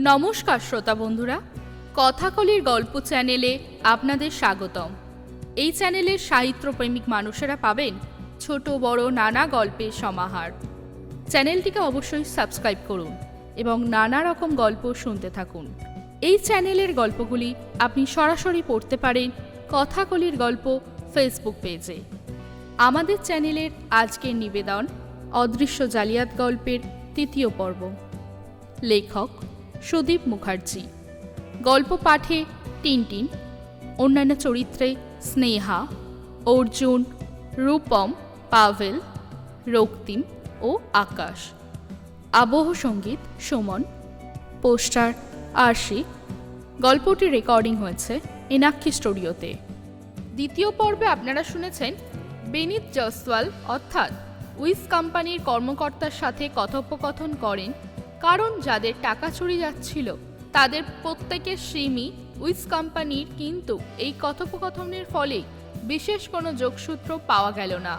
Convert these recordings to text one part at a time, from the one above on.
নমস্কার শ্রোতা বন্ধুরা, কথাকলির গল্প চ্যানেলে আপনাদের স্বাগতম। এই চ্যানেলের সাহিত্যপ্রেমিক মানুষেরা পাবেন ছোট বড় নানা গল্পের সমাহার। চ্যানেলটিকে অবশ্যই সাবস্ক্রাইব করুন এবং নানা রকম গল্প শুনতে থাকুন। এই চ্যানেলের গল্পগুলি আপনি সরাসরি পড়তে পারেন কথাকলির গল্প ফেসবুক পেজে। আমাদের চ্যানেলের আজকের নিবেদন অদৃশ্য জালিয়াত গল্পের তৃতীয় পর্ব। লেখক সুদীপ মুখার্জি, গল্প পাঠে টিনটিন, অন্যান্য চরিত্রে স্নেহা, অর্জুন, রূপম, পাভেল, রক্তিম ও আকাশ। আবহ সঙ্গীত সুমন, পোস্টার আরশি। গল্পটি রেকর্ডিং হয়েছে এনাক্ষী স্টুডিওতে। দ্বিতীয় পর্বে আপনারা শুনেছেন বেনিত জয়সওয়াল অর্থাৎ উইস কোম্পানির কর্মকর্তার সাথে কথোপকথন করেন, কারণ যাদের টাকা চুরি যাচ্ছিল তাদের প্রত্যেকের সিমই উইস কোম্পানির, কিন্তু এই কথোপকথনের ফলে বিশেষ কোনো যোগসূত্র পাওয়া গেল না।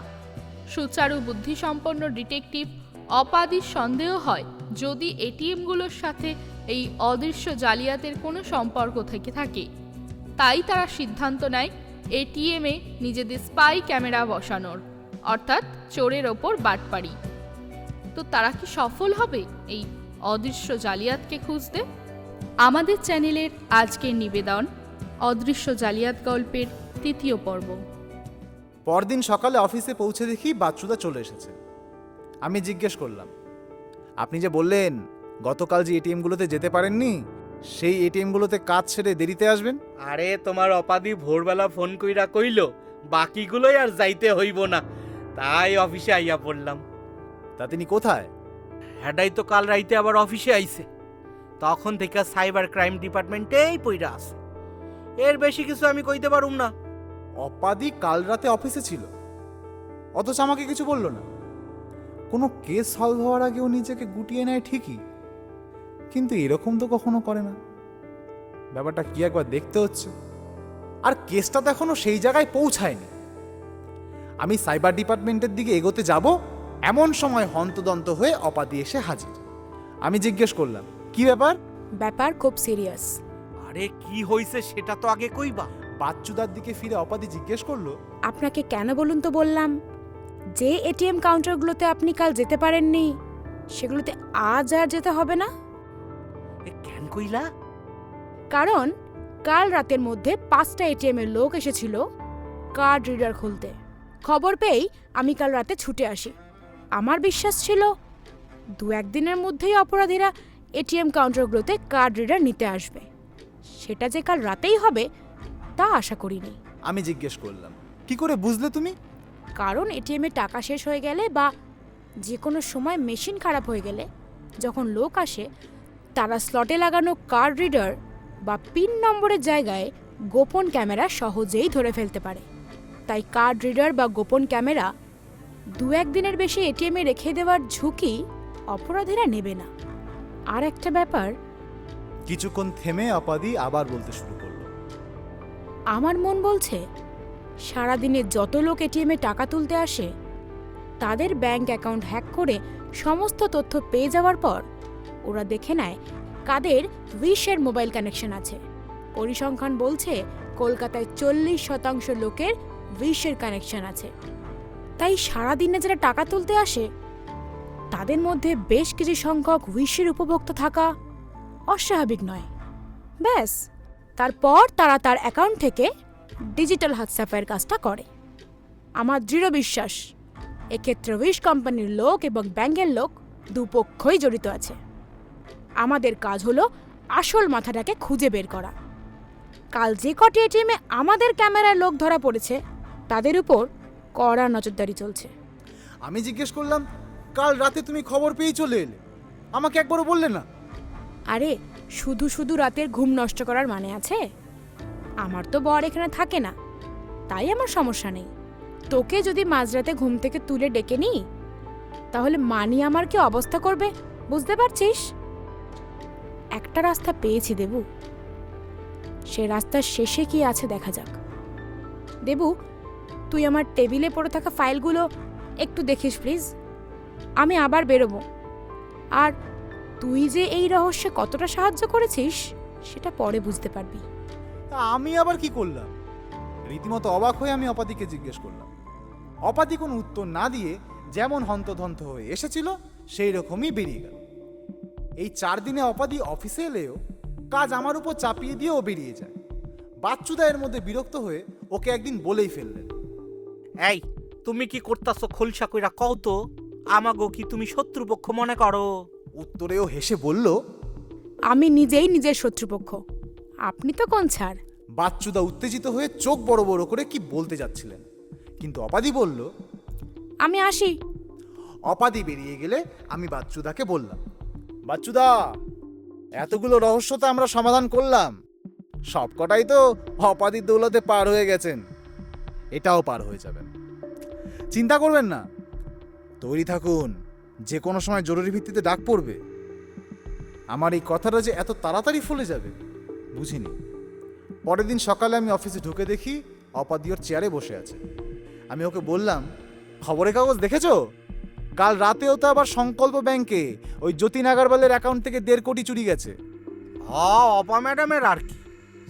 সুচারু বুদ্ধিসম্পন্ন ডিটেকটিভ অপাদির সন্দেহ হয় যদি এটিএমগুলোর সাথে এই অদৃশ্য জালিয়াতের কোনো সম্পর্ক থেকে থাকে। তাই তারা সিদ্ধান্ত নেয় এটিএমে নিজেদের স্পাই ক্যামেরা বসানোর, অর্থাৎ চোরের ওপর বাটপাড়ি। তো তারা কি সফল হবে এই অদৃশ্য জালিয়াতকে খুঁজতে? আমাদের চ্যানেলের আজকের নিবেদন অদৃশ্য জালিয়াত গল্পের তৃতীয় পর্ব। পরদিন সকালে অফিসে পৌঁছে দেখি বাচ্চুদা চলে এসেছে। আমি জিজ্ঞেস করলাম, আপনি যে বললেন গতকাল যে এটিএমগুলোতে যেতে পারেননি, সেই এটিএমগুলোতে কাজ ছেড়ে দেরিতে আসবেন? আরে তোমার অপাদি ভোরবেলা ফোন কইরা কইল বাকিগুলোই আর যাইতে হইব না, তাই অফিসে আইয়া পড়লাম। তা তিনি কোথায়? হ্যাডাই তো কাল রাইতে আবার অফিসে আইছে, তখন থেকে সাইবার ক্রাইম ডিপার্টমেন্টেই পইরা আছে। এর বেশি কিছু আমি কইতে পারুম না। অপাদি কাল রাতে অফিসে ছিল, অথচ আমাকে কিছু বলল না। কোনো কেস সলভ হওয়ার আগেও নিজেকে গুটিয়ে নেয় ঠিকই, কিন্তু এরকম তো কখনো করে না। ব্যাপারটা কি একবার দেখতে হচ্ছে। আর কেসটা তো এখনো সেই জায়গায় পৌঁছায়নি। আমি সাইবার ডিপার্টমেন্টের দিকে এগোতে যাব, এমন সময় হন্তদন্ত হয়ে অপাদি এসে হাজির। আমি জিজ্ঞেস করলাম, কি ব্যাপার? ব্যাপার খুব সিরিয়াস। আরে কি হইছে সেটা তো আগে কইবা। বাচ্চুদার দিকে ফিরে অপাদি জিজ্ঞেস করলো, আপনাকে কেন বলুন তো বললাম, যে এটিএম কাউন্টারগুলোতে আপনি কাল যেতে পারেননি সেগুলোতে আজ আর যেতে হবে না। কেন কইলা? কারণ কাল রাতের মধ্যে 5টা এটিএম এর লোক এসেছিল কার্ড রিডার খুলতে। খবর পেয়েই আমি কাল রাতে ছুটে আসি। আমার বিশ্বাস ছিল 2-1 দিনের মধ্যেই অপরাধীরা এটিএম কাউন্টারগুলোতে কার্ড রিডার নিতে আসবে। সেটা যে কাল রাতেই হবে তা আশা করিনি। আমি জিজ্ঞেস করলাম, কি করে বুঝলে তুমি? কারণ এটিএমে টাকা শেষ হয়ে গেলে বা যে কোনো সময় মেশিন খারাপ হয়ে গেলে যখন লোক আসে, তারা স্লটে লাগানো কার্ড রিডার বা পিন নম্বরের জায়গায় গোপন ক্যামেরা সহজেই ধরে ফেলতে পারে। তাই কার্ড রিডার বা গোপন ক্যামেরা 2-1 দিনের বেশি এটিএমে রেখে দেওয়ার ঝুঁকি অপরাধীরা নেবে না। আর একটা ব্যাপার, কিছুক্ষণ থেমে অপাদি আবার বলতে শুরু করলো, আমার মন বলছে সারাদিনে যত লোক এটিএমে টাকা তুলতে আসে তাদের ব্যাংক অ্যাকাউন্ট হ্যাক করে সমস্ত তথ্য পেয়ে যাওয়ার পর ওরা দেখে নেয় কাদের উইশের মোবাইল কানেকশন আছে। পরিসংখ্যান বলছে কলকাতায় 40% লোকের উইশের কানেকশন আছে। তাই সারাদিনে যারা টাকা তুলতে আসে তাদের মধ্যে বেশ কিছু সংখ্যক উইশের উপভোক্তা থাকা অস্বাভাবিক নয়। ব্যাস, তারপর তারা তার অ্যাকাউন্ট থেকে ডিজিটাল হাত সাফাইয়ের কাজটা করে। আমার দৃঢ় বিশ্বাস এক্ষেত্রে উইশ কোম্পানির লোক এবং ব্যাংকের লোক দুপক্ষই জড়িত আছে। আমাদের কাজ হলো আসল মাথাটাকে খুঁজে বের করা। কাল যে কটি এটিএমে আমাদের ক্যামেরায় লোক ধরা পড়েছে তাদের উপর কড়া নজরদারি চলছে। আমি জিজ্ঞেস করলাম, কাল রাতে তুমি খবর পেয়ে চলে এলে, আমাকে একবারও বললে না? আরে শুধু শুধু রাতের ঘুম নষ্ট করার মানে আছে? আমার তো বর এখানে থাকে না, তাই আমার সমস্যা নেই। তোকে যদি মাঝরাতে ঘুম থেকে তুলে ডেকে নিই তাহলে মানি আমার কি অবস্থা করবে বুঝতে পারছিস? একটা রাস্তা পেয়েছি দেবু, সে রাস্তার শেষে কি আছে দেখা যাক। দেবু, তুই আমার টেবিলে পড়ে থাকা ফাইলগুলো একটু দেখিস প্লিজ। আমি আবার বেরোবো। আর তুই যে এই রহস্যে কতটা সাহায্য করেছিস সেটা পরে বুঝতে পারবি। তা আমি আবার কি করলাম? রীতিমতো অবাক হয়ে আমি অপাদিকে জিজ্ঞেস করলাম। অপাদি কোনো উত্তর না দিয়ে যেমন হন্তদন্ত হয়ে এসেছিল সেই রকমই বেরিয়ে গেল। এই 4 দিনে অপাদি অফিসে এলেও কাজ আমার উপর চাপিয়ে দিয়ে ও বেরিয়ে যায়। বাচ্চুদা এর মধ্যে বিরক্ত হয়ে ওকে একদিন বলেই ফেললেন, এই তুমি কি করতাছো খোলসা কইরা কও তো, আমাগো কি তুমি শত্রুপক্ষ মনে করো? উত্তরেও হেসে বলল, আমি নিজেই নিজের শত্রুপক্ষ, আপনি তো কোন ছাড়। বাচ্চুদা উত্তেজিত হয়ে চোখ বড় বড় করে কি বলতে যাচ্ছিলেন, কিন্তু অপাদি বলল। আমি আসি। অপাদি বেরিয়ে গেলে আমি বাচ্চুদাকে বললাম, বাচ্চুদা, এতগুলো রহস্য তো আমরা সমাধান করলাম, সবকটাই তো অপাদির দৌলতে পার হয়ে গেছেন, এটাও পার হয়ে যাবেন, চিন্তা করবেন না, তৈরি থাকুন, যে কোনো সময় জরুরি ভিত্তিতে ডাক পড়বে। আমার এই কথাটা যে এত তাড়াতাড়ি ফলে যাবে বুঝিনি। পরের দিন সকালে আমি অফিসে ঢুকে দেখি অপাদি ওর চেয়ারে বসে আছে। আমি ওকে বললাম, খবরের কাগজ দেখেছো? কাল রাতেও তো আবার সংকল্প ব্যাংকে ওই যতীন আগারওয়ালের অ্যাকাউন্ট থেকে 1.5 কোটি চুরি গেছে। অপা ম্যাডামের আর কি,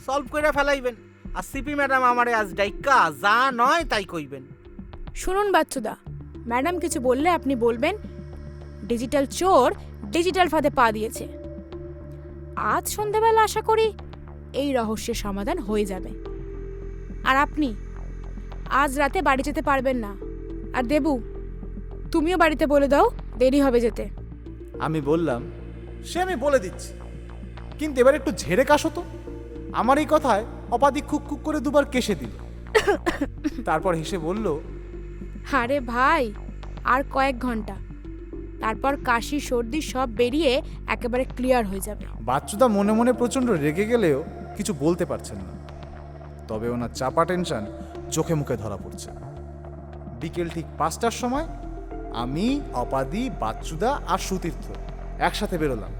সলভ করে ফেলাইবেন। আর সিপি ম্যাডাম আমারে আজ ডাইকা যা নয় তাই কইবেন। শুনুন বাচ্চুদা, ম্যাডাম কিছু বললে আপনি বলবেন ডিজিটাল চোর ডিজিটাল ফাঁদে পা দিয়েছে। আজ সন্ধ্যাবেলা আশা করি এই রহস্যের সমাধান হয়ে যাবে। আর আপনি আজ রাতে বাড়ি যেতে পারবেন না। আর দেবু, তুমিও বাড়িতে বলে দাও, দেরি হবে যেতে। আমি বললাম, সে আমি বলে দিচ্ছি, কিন্তু এবার একটু ঝেড়ে কাশো তো। আমার এই কথায় অপাদি খুক খুক করে 2বার কেশে দিল, তারপর হেসে বলল, আরে ভাই, আর কয়েক ঘন্টা, তারপর কাশি সর্দি সব বেরিয়ে একেবারে ক্লিয়ার হয়ে যাবে। বাচ্চুদা মনে মনে প্রচণ্ড রেগে গেলেও কিছু বলতে পারছেন না, তবে ওনার চাপা টেনশন চোখে মুখে ধরা পড়ছে। বিকেল ঠিক 5টার সময় আমি, অপাদি, বাচ্চুদা আর সুতীর্থ একসাথে বেরোলাম।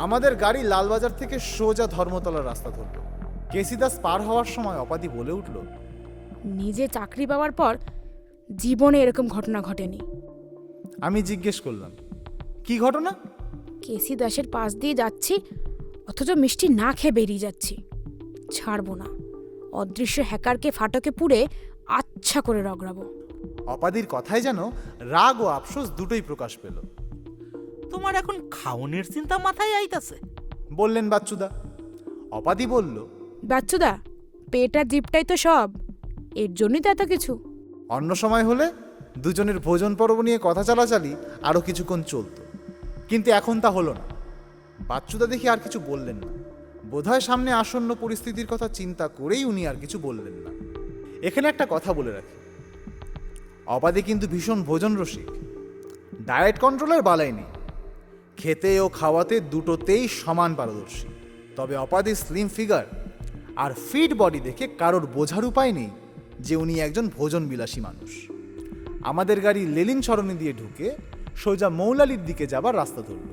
আমাদের গাড়ি লালবাজার থেকে সোজা ধর্মতলার রাস্তা ধরল। কেসিদাস পার হওয়ার সময় অপাদি বলে উঠল, নিজে চাকরি পাওয়ার পর জীবনে এরকম ঘটনা ঘটেনি। আমি জিজ্ঞেস করলাম, কি ঘটনা? কেসি দাসের পাশ দিয়ে যাচ্ছি, অথচ মিষ্টি না খেয়ে বেরিয়ে যাচ্ছি। ছাড়বো না, অদৃশ্য হ্যাকারকে ফাটকে পুড়ে আচ্ছা করে রগড়াবো। অপাদির কথায় যেন রাগ ও আফসোস দুটোই প্রকাশ পেল। তোমার এখন খাওনের চিন্তা মাথায় আইতাছে, বললেন বাচ্চুদা। অপাদি বলল, বাচ্চুদা, পেট আর জিপটাই তো সব, এর জন্যই তো এত কিছু। অন্য সময় হলে দুজনের ভোজন পর্ব নিয়ে কথা চালাচালি আরও কিছুক্ষণ চলত, কিন্তু এখন তা হলো না। বাচ্চুদা দেখি আর কিছু বললেন না, বোধহয় সামনে আসন্ন পরিস্থিতির কথা চিন্তা করেই উনি আর কিছু বললেন না। এখানে একটা কথা বলে রাখি, অপাদি কিন্তু ভীষণ ভোজন রসিক, ডায়েট কন্ট্রোলের বালাই নেই, খেতে ও খাওয়াতে দুটোতেই সমান পারদর্শী। তবে অপাদির স্লিম ফিগার আর ফিট বডি দেখে কারোর বোঝার উপায় নেই যে উনি একজন ভোজন বিলাসী মানুষ। আমাদের গাড়ি লেলিন সরণি দিয়ে ঢুকে সোজা মৌলালির দিকে যাবার রাস্তা ধরল।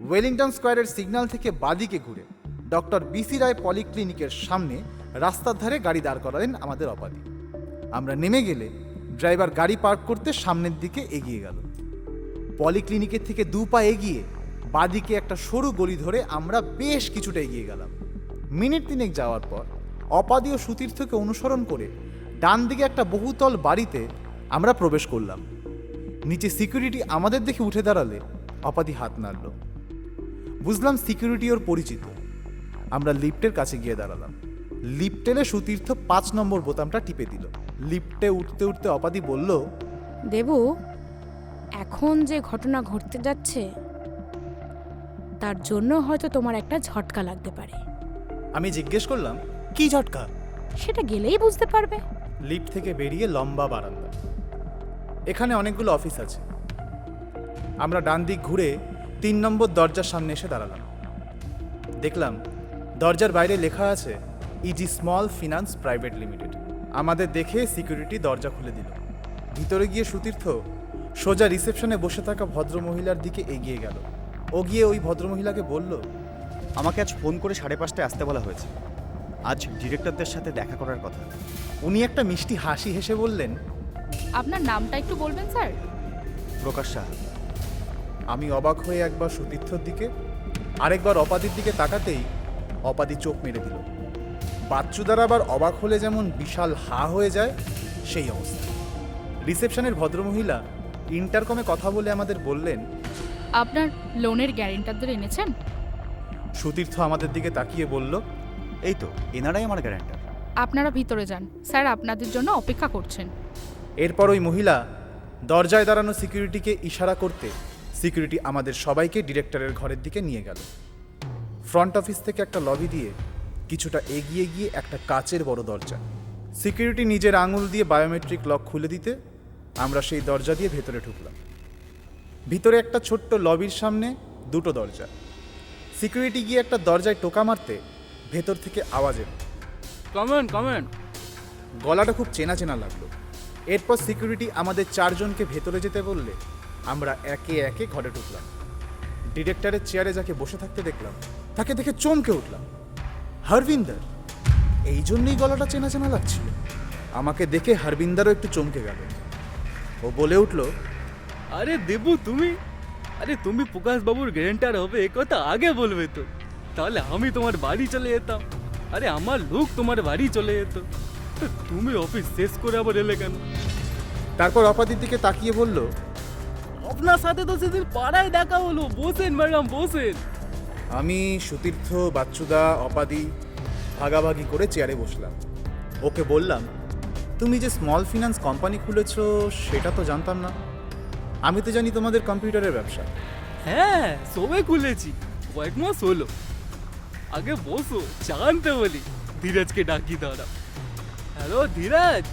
ওয়েলিংটন স্কোয়ারের সিগন্যাল থেকে বাদিকে ঘুরে ডক্টর বিসি রায় পলিক্লিনিকের সামনে রাস্তার ধারে গাড়ি দাঁড় করালেন আমাদের অপাদি। আমরা নেমে গেলে ড্রাইভার গাড়ি পার্ক করতে সামনের দিকে এগিয়ে গেল। পলিক্লিনিকের থেকে 2 পা এগিয়ে বাদিকে একটা সরু গলি ধরে আমরা বেশ কিছুটা এগিয়ে গেলাম। মিনিট 3 যাওয়ার পর অপাদি ও সুতীর্থকে অনুসরণ করে ডান দিকে একটা বহুতল বাড়িতে আমরা প্রবেশ করলাম। নিচে সিকিউরিটি আমাদের দেখে উঠে দাঁড়ালে অপাদি হাত নাড়ল। বুঝলাম সিকিউরিটি ওর পরিচিত। আমরা লিফটের কাছে গিয়ে দাঁড়ালাম। লিফট এলে সুতীর্থ 5 নম্বর বোতামটা টিপে দিল। লিফটে উঠতে উঠতে অপাদি বলল, দেবু, এখন যে ঘটনা ঘটতে যাচ্ছে তার জন্য হয়তো তোমার একটা ঝটকা লাগতে পারে। আমি জিজ্ঞেস করলাম, কি ঝটকা? সেটা গেলেই বুঝতে পারবে। লিফট থেকে বেরিয়ে লম্বা বারান্দা, এখানে অনেকগুলো অফিস আছে। আমরা ডান দিক ঘুরে 3 নম্বর দরজার সামনে এসে দাঁড়ালাম। দেখলাম দরজার বাইরে লেখা আছে easy small finance private limited. আমাদের দেখে সিকিউরিটি দরজা খুলে দিল। ভিতরে গিয়ে সুতীর্থ সোজা রিসেপশনে বসে থাকা ভদ্রমহিলার দিকে এগিয়ে গেল। ও গিয়ে ওই ভদ্রমহিলাকে বলল, আমাকে আজ ফোন করে 5:30টায় আসতে বলা হয়েছে, আজ ডিরেক্টরদের সাথে দেখা করার কথা। উনি একটা মিষ্টি হাসি হেসে বললেন, আপনার নামটা একটু বলবেন স্যার? প্রকাশ সাহা। আমি অবাক হয়ে একবার সতীর্থর দিকে আরেকবার অপাদির দিকে তাকাতেই অপাদি চোখ মেরে দিল। বাচ্চুদার আবার অবাক হলে যেমন বিশাল হা হয়ে যায় সেই অবস্থা। রিসেপশনের ভদ্রমহিলা ইন্টারকমে কথা বলে আমাদের বললেন, আপনার লোনের গ্যারেন্টারদের এনেছেন? সতীর্থ আমাদের দিকে তাকিয়ে বলল, এই তো এনারাই আমার গ্যারান্টার। আপনারা ভিতরে যান, স্যার আপনাদের জন্য অপেক্ষা করছেন। এরপর ওই মহিলা দরজায় দাঁড়ানো সিকিউরিটিকে ইশারা করতে সিকিউরিটি আমাদের সবাইকে ডিরেক্টরের ঘরের দিকে নিয়ে গেল। ফ্রন্ট অফিস থেকে একটা লবি দিয়ে কিছুটা এগিয়ে গিয়ে একটা কাচের বড় দরজা। সিকিউরিটি নিজের আঙুল দিয়ে বায়োমেট্রিক লক খুলে দিতে আমরা সেই দরজা দিয়ে ভেতরে ঢুকলাম। ভিতরে একটা ছোট্ট লবির সামনে দুটো দরজা। সিকিউরিটি গিয়ে একটা দরজায় টোকা মারতে ভেতর থেকে আওয়াজ এলো। কমেন। গলাটা খুব চেনা চেনা লাগলো। এরপর সিকিউরিটি আমাদের চারজনকে ভেতরে যেতে বললে আমরা একে একে ঘরে ঢুকলাম। ডিরেক্টরের চেয়ারে যাকে বসে থাকতে দেখলাম তাকে দেখে চমকে উঠলাম। হরবিন্দর! এই জন্যই গলাটা চেনা চেনা লাগছিল। আমাকে দেখে হরবিন্দরও একটু চমকে গেল। ও বলে উঠল, আরে দেবু তুমি, আরে তুমি প্রকাশ বাবুর গ্যারেন্টার হবে এ কথা আগে বলবে তো, তাহলে আমি তোমার বাড়ি চলে যেতাম। আরে আমার লোক তোমার বাড়ি চলে যেত, তো তুমি অফিস শেষ করে আবার এলে কেন? তারপর অপাদির দিকে তাকিয়ে বলল, আপনার সাথে তো সেদিন পাড়ায় দেখা হলো, বসেন ম্যাডাম বসেন। আমি সতীর্থ, বাচ্চুদা, অপাদি ভাগাভাগি করে চেয়ারে বসলাম। ওকে বললাম, তুমি যে স্মল ফিন্যান্স কোম্পানি খুলেছ সেটা তো জানতাম না। আমি তো জানি তোমাদের কম্পিউটারের ব্যবসা। হ্যাঁ সবে খুলেছি, কয়েক মাস হলো। আগে বসো, জানতে বলি। ধীরাজকে ডাকি দাঁড়াও। হ্যালো ধীরাজ।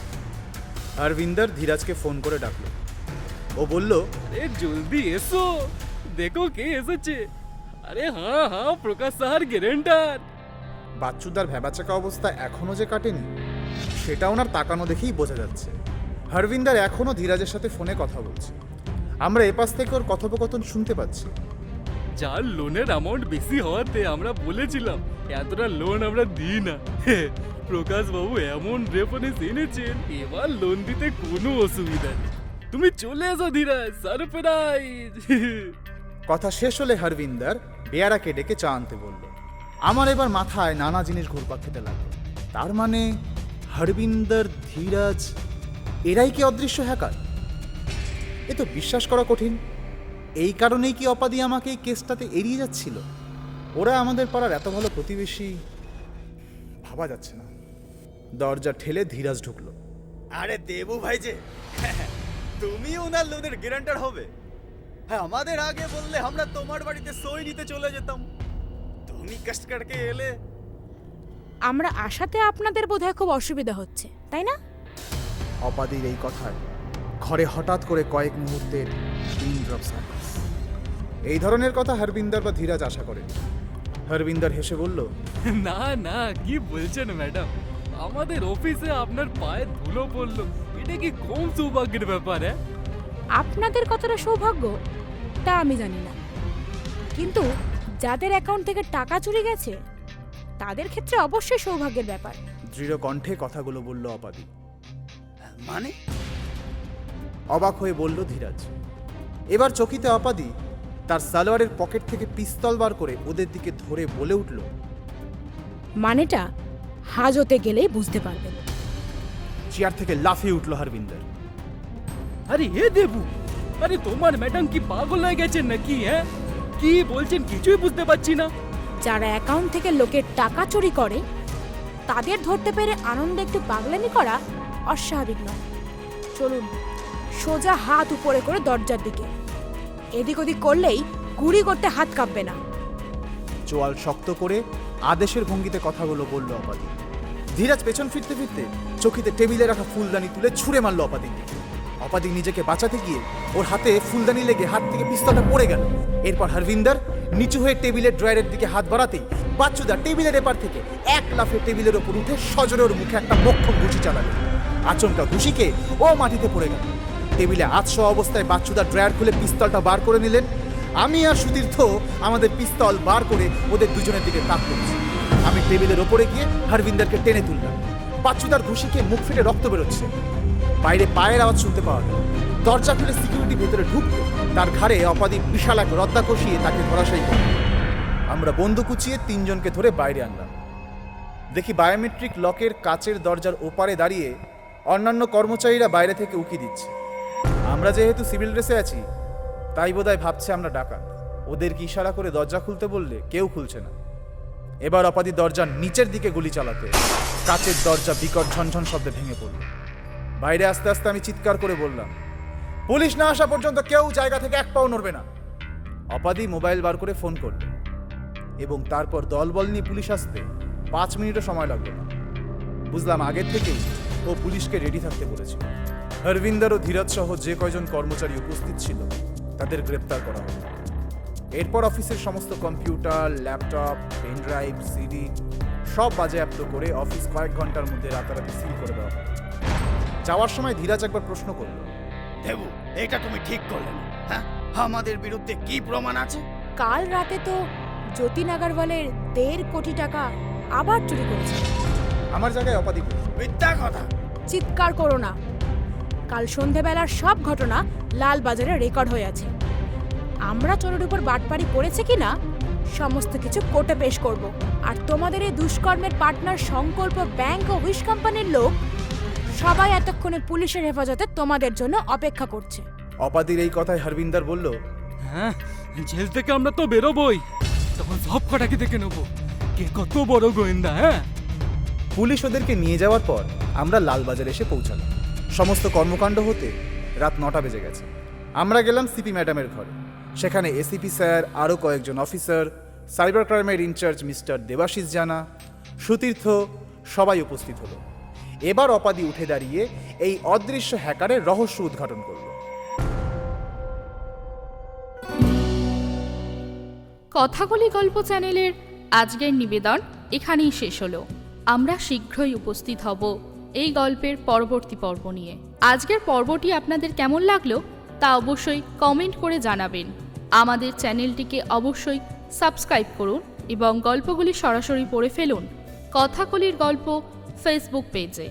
অরবিন্দর ধীরাজকে ফোন করে ডাকলো। ও বলল, আরে জলদি এসো, দেখো কে এসেছে। আরে হ্যাঁ প্রকাশ সাহার গ্যারেন্টার। বাচ্চুদার ভ্যাবাচাকা অবস্থা এখনো যে কাটেনি সেটা ওনার তাকানো দেখেই বোঝা যাচ্ছে। হরবিন্দর এখনো ধীরাজের সাথে ফোনে কথা বলছে। আমরা এপাশ থেকে ওর কথোপকথন শুনতে পাচ্ছি। যার লোনের অ্যামাউন্ট বেশি হওয়াতে আমরা বলেছিলাম এতটা লোন আমরা দিই না। প্রকাশ বাবু এমন রেফারেন্স এনেছেন, এবার লোন দিতে কোনো অসুবিধা নেই। তুমি চলে এসো ধীরাজ, সারপ্রাইজ। কথা শেষ হলে হরবিন্দর বেয়ারাকে ডেকে চা আনতে বলল। আমার এবার মাথায় নানা জিনিস ঘুরপাক খেতে লাগলো। তার মানে হরবিন্দর, ধীরাজ এরাই কি অদৃশ্য হ্যাকার? এ তো বিশ্বাস করা কঠিন। এই কারণেই কি অপাদি আমাকে এই কেসটাতে এড়িয়ে যাচ্ছিল? ওরা আমাদের পাড়ার এত ভালো প্রতিবেশী, ভাবা যাচ্ছে না। দরজা ঠেলে ধীরাজ ঢুকলো। আরে দেবু ভাই যে, তুমি ওনার লোনের গ্যারান্টার হবে? হ্যাঁ, আমাদের আগে বললে আমরা তোমার বাড়িতে সই নিতে চলে যেতাম। তুমি কাস্টকারকে এলে। আমরা আসাতে আপনাদের বোধহয় খুব অসুবিধা হচ্ছে, তাই না? অপাদির এই কথায় ঘরে হঠাৎ করে কয়েক মুহূর্তের পিনড্রপ সাইলেন্স। এই ধরনের কথা হরবিন্দর বা ধীরাজ আশা করে। হরবিন্দর হেসে বলল, না না, কি বলছেন ম্যাডাম, আমাদের অফিসে আপনার পায়ে ধুলো পড়লো, এটা কি কম সৌভাগ্যের ব্যাপার? হ্যাঁ, আপনাদের কতটা সৌভাগ্য তা আমি জানি না, কিন্তু যাদের অ্যাকাউন্ট থেকে টাকা চুরি গেছে তাদের ক্ষেত্রে অবশ্যই সৌভাগ্যের ব্যাপার। দৃঢ় কণ্ঠে কথাগুলো বলল অপাদি। মানে? অবাক হয়ে বলল ধীরাজ। এবার চকিতে অপাদি তার সালোয়ারের পকেট থেকে পিস্তল বার করে ওদের দিকে ধরে বলে উঠল, মানেটা হাজতে গেলেই বুঝতে পারবেন। চেয়ার থেকে লাফিয়ে উঠল হরবিন্দর। আরে এ দেবু, আরে তোমার ম্যাডাম কি পাগল হয়ে গেছেন নাকি? হ্যাঁ, কি বলছেন কিছুই বুঝতে পারছি না। যারা অ্যাকাউন্ট থেকে লোকের টাকা চুরি করে তাদের ধরতে পেরে আনন্দে একটু পাগলামি করা অস্বাভাবিক নয়। চলুন সোজা হাত উপরে করে দরজার দিকে, এদিক ওদিক করলেই গুড়ি করতে হাত কাঁপবে না। চোয়াল শক্ত করে আদেশের ভঙ্গিতে কথাগুলো বলল অপাদি। ধীরাজ পেছন ফিরতে ফিরতে চকিতে টেবিলে রাখা ফুলদানি তুলে ছুঁড়ে মারল অপাদির দিকে। অপাদি নিজেকে বাঁচাতে গিয়ে ওর হাতে ফুলদানি লেগে হাত থেকে পিস্তলটা পড়ে গেল। এরপর হরবিন্দর নিচু হয়ে টেবিলের ড্রয়ারের দিকে হাত বাড়াতেই বাচ্চুদা টেবিলের এপার থেকে এক লাফে টেবিলের ওপর উঠে সজোরে ওর মুখে একটা মোক্ষম ঘুষি চালালো। আচমকা ঘুষিকে ও মাটিতে পড়ে গেল। টেবিলে আতশো অবস্থায় বাচ্চুদা ড্রয়ার খুলে পিস্তলটা বার করে নিলেন। আমি আর সুতীর্থ আমাদের পিস্তল বার করে ওদের দুজনের দিকে তাক করছি। আমি টেবিলের ওপরে গিয়ে হরবিন্দরকে টেনে তুললাম। বাচ্চুদার ঘুষিকে মুখ ফেটে রক্ত বেরোচ্ছে। বাইরে পায়ের আওয়াজ শুনতে পাওয়া গেল। দরজা খুলে সিকিউরিটি ভেতরে ঢুকলো। তার ঘাড়ে অপাদি বিশাল এক রদ্দা কষিয়ে তাকে ধরাশায়ী করে। আমরা বন্দুক উঁচিয়ে 3 জনকে ধরে বাইরে আনলাম। দেখি বায়োমেট্রিক লকের কাচের দরজার ওপারে দাঁড়িয়ে অন্যান্য কর্মচারীরা বাইরে থেকে উকি দিচ্ছে। আমরা যেহেতু সিভিল ড্রেসে আছি, তাই বোধহয় ভাবছে আমরা ডাকাত। ওদেরকে ইশারা করে দরজা খুলতে বললে কেউ খুলছে না। এবার অপাদি দরজার নিচের দিকে গুলি চালাতে কাচের দরজা বিকট ঝনঝন শব্দে ভেঙে পড়ল। বাইরে আস্তে আস্তে আমি চিৎকার করে বললাম, পুলিশ না আসা পর্যন্ত কেউ জায়গা থেকে এক পাও নড়বে না। অপাদি মোবাইল বার করে ফোন করল এবং তারপর দলবল নিয়ে পুলিশ আসতে 5 মিনিটও সময় লাগলো না। বুঝলাম আগের থেকেই ও পুলিশকে রেডি থাকতে বলেছিল। হরবিন্দর ও ধীরজ সহ যে কয়জন কর্মচারী উপস্থিত ছিল তাদের গ্রেপ্তার করা হলো। এরপর অফিসের সমস্ত computer, laptop, pen drive, CD সব বাজেয়াপ্ত করে অফিস কয়েক ঘন্টার মধ্যে রাতারাতি সিল করে দেওয়া হয়। যাওয়ার সময় ধীরাজ একবার প্রশ্ন করল, দেবু, এটা তুমি ঠিক করলে না। হ্যাঁ, আমাদের বিরুদ্ধে কি প্রমাণ আছে? কাল রাতে তো যতীন আগারওয়ালের 1.5 কোটি টাকা আবার চুরি করেছে। আমার জায়গায় অপাদি করল। মিথ্যা কথা। চিৎকার করো না। কাল সন্ধেবেলার সব ঘটনা লাল বাজারে রেকর্ড হয়ে আছে। আমরা চোরের উপর বাটপারি করেছে কিনা সমস্ত কিছু কোর্টে পেশ করব। আর তোমাদের এই দুষ্কর্মের পার্টনার সংকল্প ব্যাংক ও উইশ কোম্পানির লোক সবাই এতক্ষণে পুলিশের হেফাজতে তোমাদের জন্য অপেক্ষা করছে। অপাদির এই কথায় হরবিন্দর বলল, হ্যাঁ, জেল থেকে আমরা তো বেরোবই, তখন সব কটাকে দেখে নেবো কে কত বড় গোয়েন্দা। হ্যাঁ, পুলিশ ওদেরকে নিয়ে যাওয়ার পর আমরা লালবাজার এসে পৌঁছালাম। সমস্ত কর্মকাণ্ড হতে রাত 9টা বেজে গেছে। আমরা গেলাম সিপি ম্যাডামের ঘরে। সেখানে এসিপি স্যার, আরও কয়েকজন অফিসার, সাইবার ক্রাইমের ইনচার্জ মিস্টার দেবাশিস জানা, সুতীর্থ সবাই উপস্থিত হলো। এবার অপাদি উঠে দাঁড়িয়ে এই অদৃশ্য হ্যাকারের রহস্য উদ্ঘাটন করল। কথাকলি গল্প চ্যানেলের আজকের নিবেদন এখানেই শেষ হলো। আমরা শীঘ্রই উপস্থিত হব এই গল্পের পরবর্তী পর্ব নিয়ে। আজকের পর্বটি আপনাদের কেমন লাগলো তা অবশ্যই কমেন্ট করে জানাবেন। আমাদের চ্যানেলটিকে অবশ্যই সাবস্ক্রাইব করুন এবং গল্পগুলি সরাসরি পড়ে ফেলুন কথাকলির গল্প ফেসবুক পেজে।